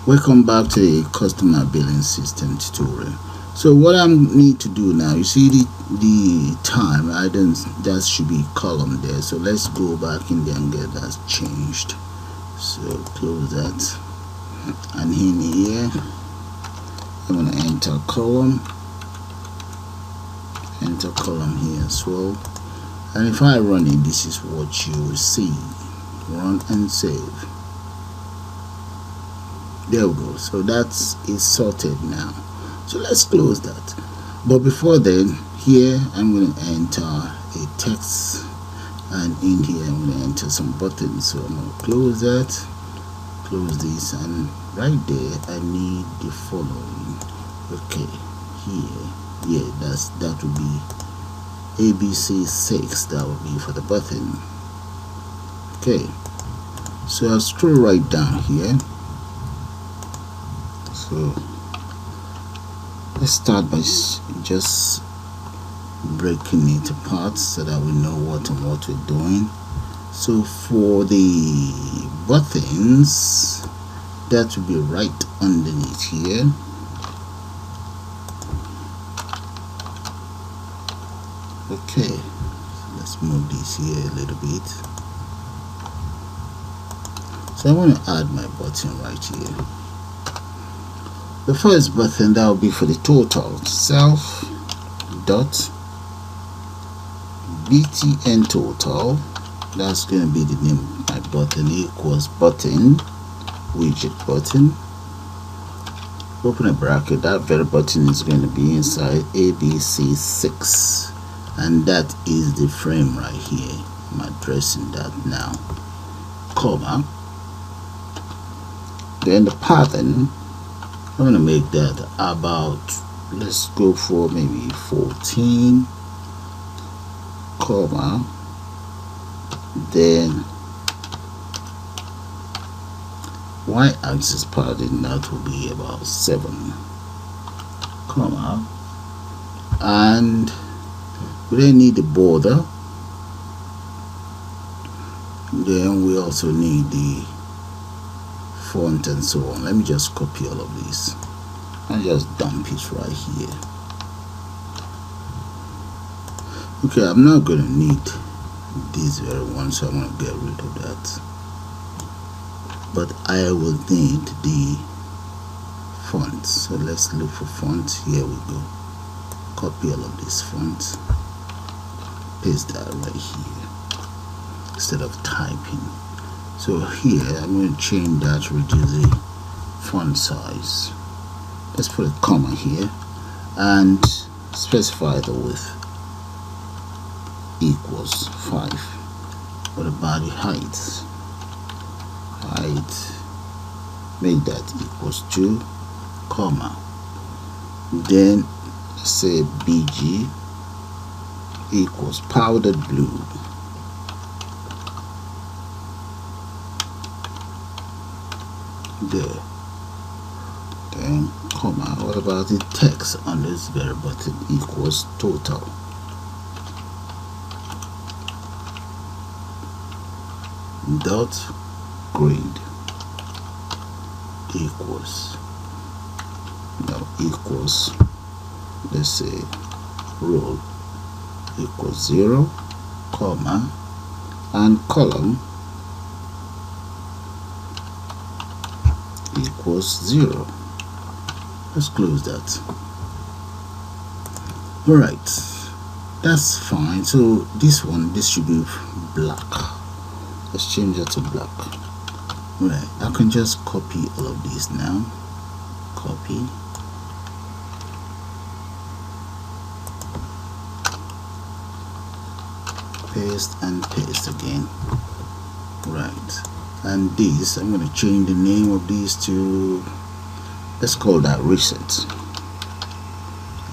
Welcome back to the customer billing system tutorial. So what I need to do now, you see the time, I don't, that should be column there. So let's go back in there and get that changed. So close that, and in here I'm going to enter column here as well. And if I run it, this is what you will see. Run and save. There we go. So that's is sorted now. So let's close that. But before then, here I'm going to enter a text, and in here I'm going to enter some buttons. So I'm going to close that, close this, and right there I need the following. Okay, here, that would be ABC6. That would be for the button. Okay, so I'll scroll right down here. So let's start by just breaking it apart so that we know what we're doing. So for the buttons, that will be right underneath here. Okay, so let's move this here a little bit. So I want to add my button right here. The first button, that will be for the total. Self dot btn total. That's going to be the name of my button, equals button, widget button. Open a bracket. That very button is going to be inside ABC6, and that is the frame right here. I'm addressing that now, comma. Then the pattern, I'm going to make that about, let's go for maybe 14, comma, then y-axis pattern, that will be about 7, comma, and we then need the border. Then we also need the font and so on. Let me just copy all of this and just dump it right here. Okay, I'm not going to need this very one, so I'm going to get rid of that. But I will need the font. So let's look for font. Here we go. Copy all of this font, paste that right here instead of typing. So here I'm going to change that, reduce the font size. Let's put a comma here and specify the width equals 5. What about the height? Make that equals 2, comma. Then say BG equals powdered blue. There. Then comma. What about the text on this very button? Equals total. Dot grade equals, equals, let's say row equals 0, comma, and column equals 0. Let's close that. Alright, that's fine. So this should be black. Let's change that to black. Right, I can just copy all of these now. Copy. Paste and paste again. Right. And this, I'm going to change the name of these to, let's call that reset.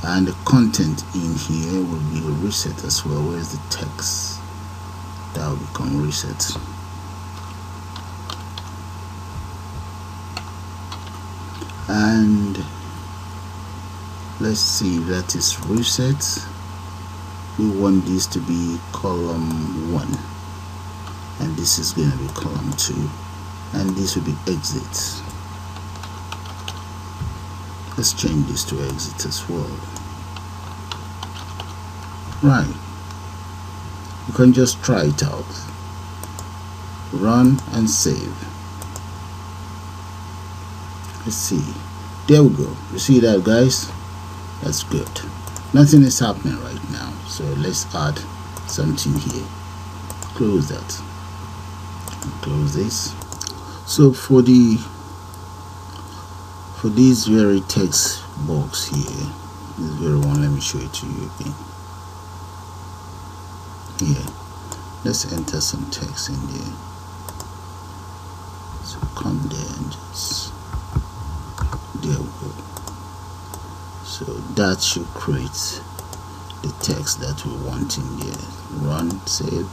And the content in here will be a reset as well. Where's the text? That will become reset. And let's see, that is reset. We want this to be column 1, and this is going to be column 2, and this will be exit. Let's change this to exit as well. Right, you can just try it out. Run and save. Let's see. There we go. You see that, guys? That's good. Nothing is happening right now, so let's add something here. Close that and close this. So for this very text box here, this very one, let me show it to you again. Here, let's enter some text in there. So come there and just, there we go. So that should create the text that we want in there. Run, save.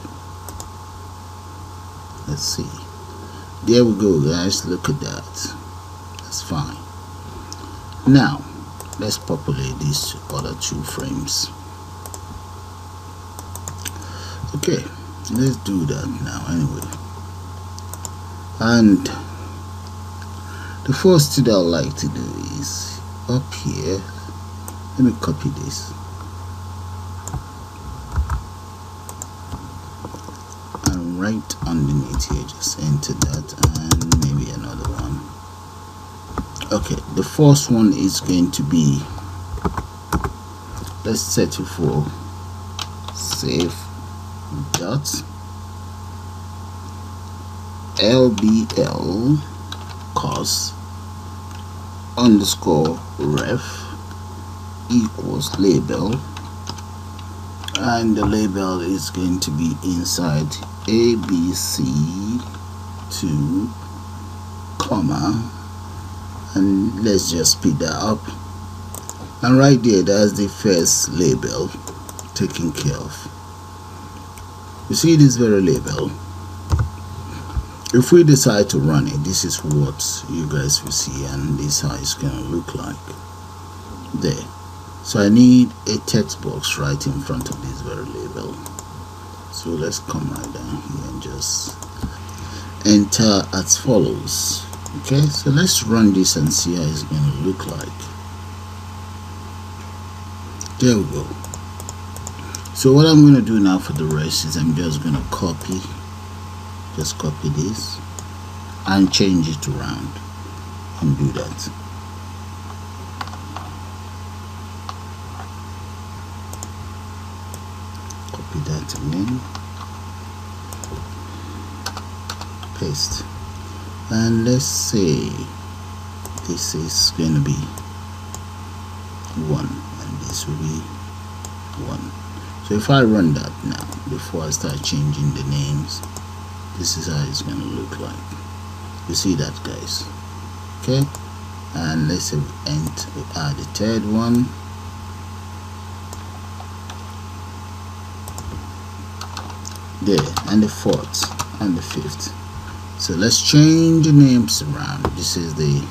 Let's see. There we go, guys. Look at that. That's fine. Now let's populate these other two frames. Okay, let's do that now anyway. And the first thing I would like to do is up here, let me copy this and right underneath here just enter that, and maybe another one. Okay, the first one is going to be, let's set it for save dot lbl cost underscore ref equals label, and the label is going to be inside ABC2 comma, and let's just speed that up, and right there, that's the first label taken care of. You see this very label. If we decide to run it, this is what you guys will see, and this is how it's gonna look like there. So I need a text box right in front of this very label. So let's come right down here and just enter as follows. Okay, so let's run this and see how it's gonna look like. There we go. So what I'm gonna do now for the rest is I'm just gonna copy this and change it around and do that. Copy that again, paste, and let's say this is going to be 1 and this will be 1. So if I run that now, before I start changing the names, this is how it's going to look like. You see that, guys? Okay, and let's say we add the third one. There, and the fourth and the fifth. So let's change the names around. This is the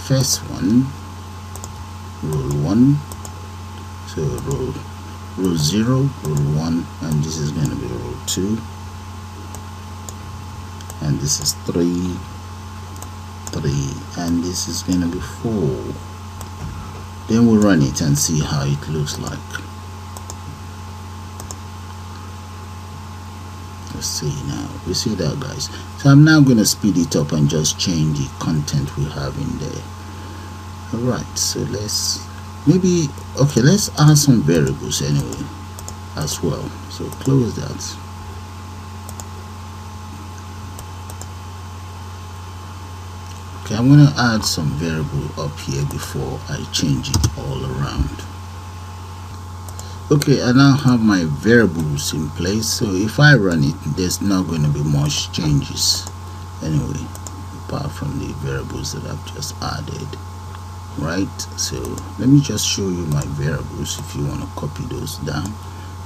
first one, rule 1. So rule 0, rule 1, and this is going to be rule 2, and this is 3, and this is going to be 4. Then we'll run it and see how it looks like. Let's see now. You see that, guys? So I'm now going to speed it up and just change the content we have in there. Alright, so let's let's add some variables anyway as well. So close that. Okay, I'm going to add some variable up here before I change it all around. Okay, I now have my variables in place, so if I run it, there's not going to be much changes anyway, apart from the variables that I've just added. Right, so let me just show you my variables if you want to copy those down.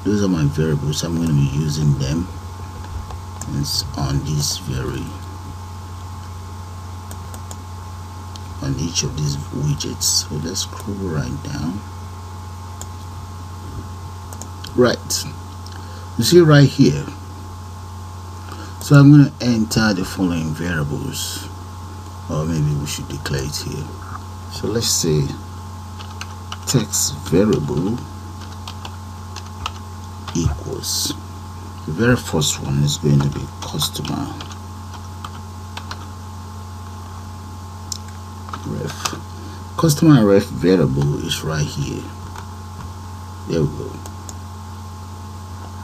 Those are my variables. I'm going to be using them on this on each of these widgets. So let's scroll right down. Right, you see right here. So I'm going to enter the following variables, or maybe we should declare it here. So let's say text variable equals, the very first one is going to be customer ref. Customer ref variable is right here. There we go.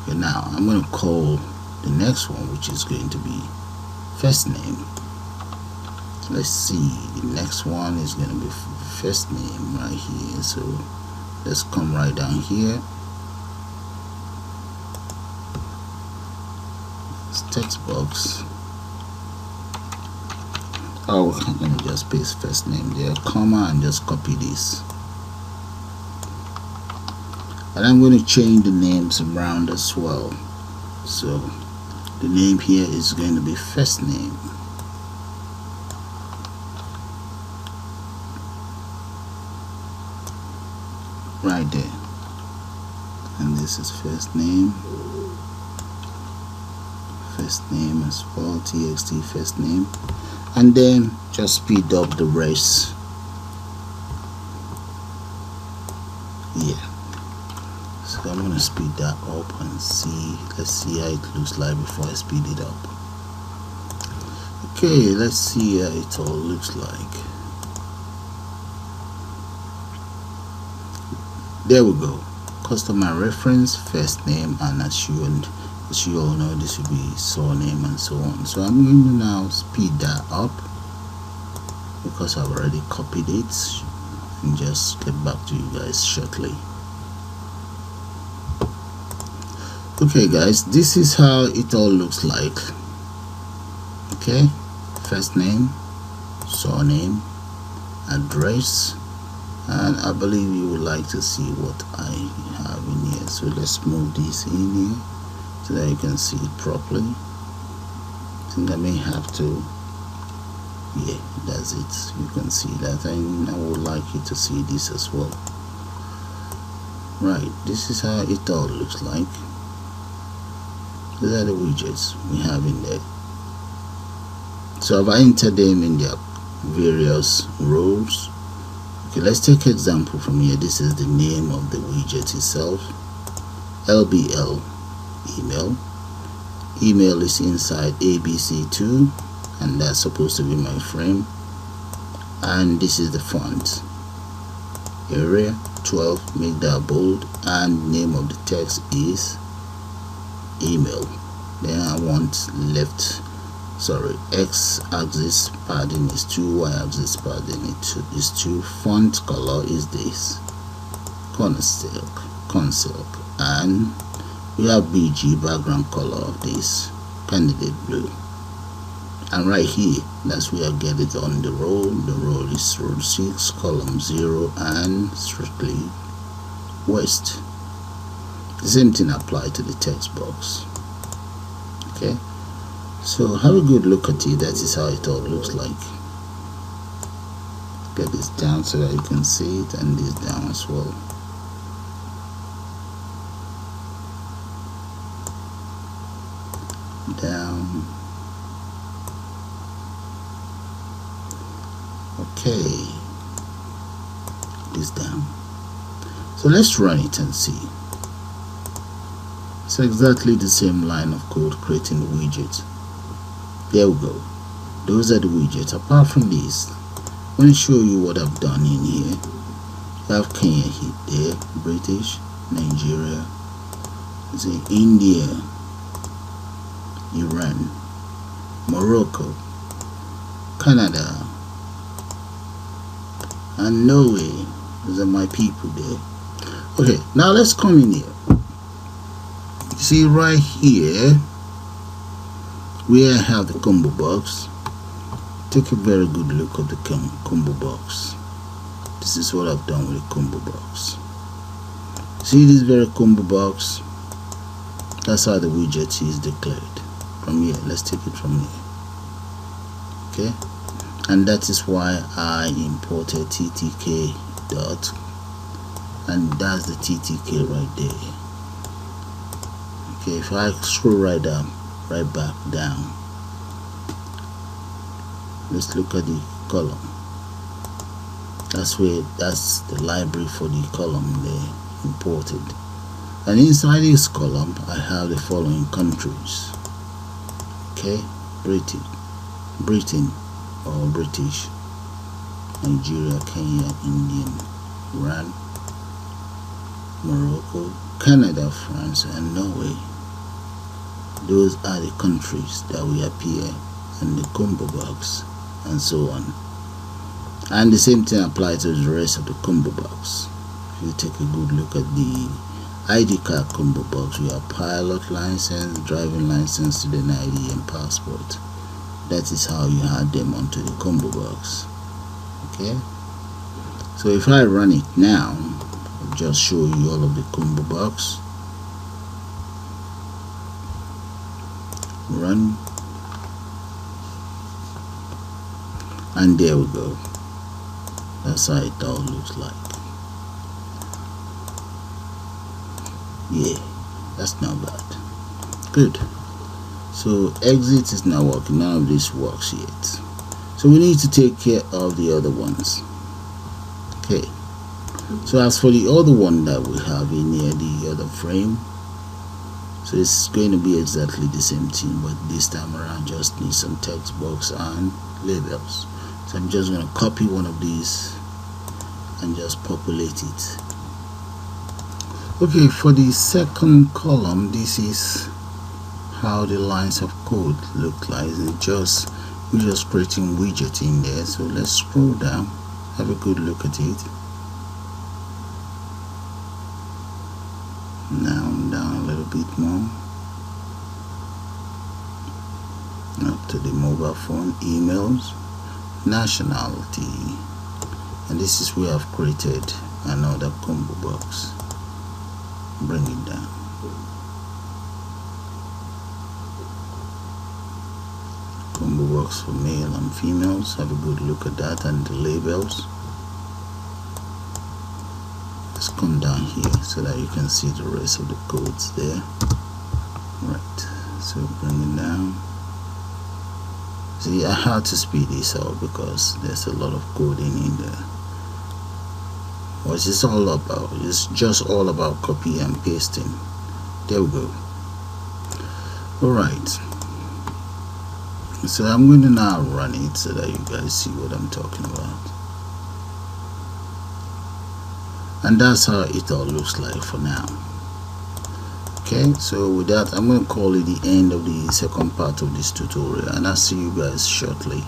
Okay, now I'm going to call the next one, which is going to be first name. So let's see, the next one is going to be first name right here. So let's come right down here. It's text box. Oh, let me just paste first name there, comma, and just copy this. And I'm going to change the names around as well. So the name here is going to be first name. Right there. And this is first name. First name as well, txt first name. And then just speed up the rest. Yeah. So I'm gonna speed that up and see. Let's see how it looks like before I speed it up. Okay, let's see how it all looks like. There we go. Customer reference, first name, and as you all know, this will be surname and so on. So I'm going to now speed that up because I've already copied it, and just get back to you guys shortly. Okay guys, this is how it all looks like. Okay, first name, surname, address, and I believe you would like to see what I have in here. So let's move this in here so that you can see it properly. I think I may have to, yeah, that's it. You can see that, and I would like you to see this as well. Right, this is how it all looks like. These are the widgets we have in there. So I've entered them in their various roles. Okay, let's take an example from here. This is the name of the widget itself. LBL email. Email is inside ABC2, and that's supposed to be my frame. And this is the font. Area 12, make that bold, and name of the text is email. Then I want x-axis padding is 2, y-axis padding is 2, font color is this, Conseil, and we have BG, background color of this, candidate blue. And right here, that's where I get it on the row. The row is row 6, column 0, and strictly west. The same thing applies to the text box. Okay, so have a good look at it. That is how it all looks like. Get this down so that you can see it, and this down as well. Down. Okay, this down. So let's run it and see. It's exactly the same line of code creating the widget. There we go. Those are the widgets. Apart from this, I'm going to show you what I've done in here. You have Kenya here, there, British, Nigeria, say India, Iran, Morocco, Canada, and Norway. Those are my people there. Okay, now let's come in here. You see right here where I have the combo box. Take a very good look at the combo box. This is what I've done with the combo box. See this very combo box? That's how the widget is declared. From here, let's take it from here. Okay, and that is why I imported ttk dot, and that's the ttk right there. Okay, if I scroll right down, right back down, let's look at the column. That's the library for the column there imported. And inside this column I have the following countries. Okay, Britain or British, Nigeria, Kenya, Indian, Iran, Morocco, Canada, France, and Norway. Those are the countries that will appear in the combo box, and so on. And the same thing applies to the rest of the combo box. If you take a good look at the ID card combo box, we have pilot license, driving license, student ID, and passport. That is how you add them onto the combo box. Okay, so if I run it now, I'll just show you all of the combo box. Run, and there we go. That's how it all looks like. Yeah, that's not bad. Good. So exit is not working. None of this works yet. So we need to take care of the other ones. Okay. So as for the other one that we have in here, the other frame, so it's going to be exactly the same thing, but this time around just need some text box and labels. So I'm just going to copy one of these and just populate it. Okay, for the second column, this is how the lines of code look like. We're just creating widget in there. So let's scroll down, have a good look at it. Now down a little bit more, up to the mobile phone, emails, nationality, and this is where I've created another combo box. Bring it down. Combo box for male and females. Have a good look at that, and the labels. Let's come down here so that you can see the rest of the codes there. Right, so bring it down. See, I had to speed this up because there's a lot of coding in there. What's this all about? It's just all about copy and pasting. There we go. Alright, so I'm going to now run it so that you guys see what I'm talking about. And that's how it all looks like for now. Okay, so with that, I'm going to call it the end of the second part of this tutorial, and I'll see you guys shortly.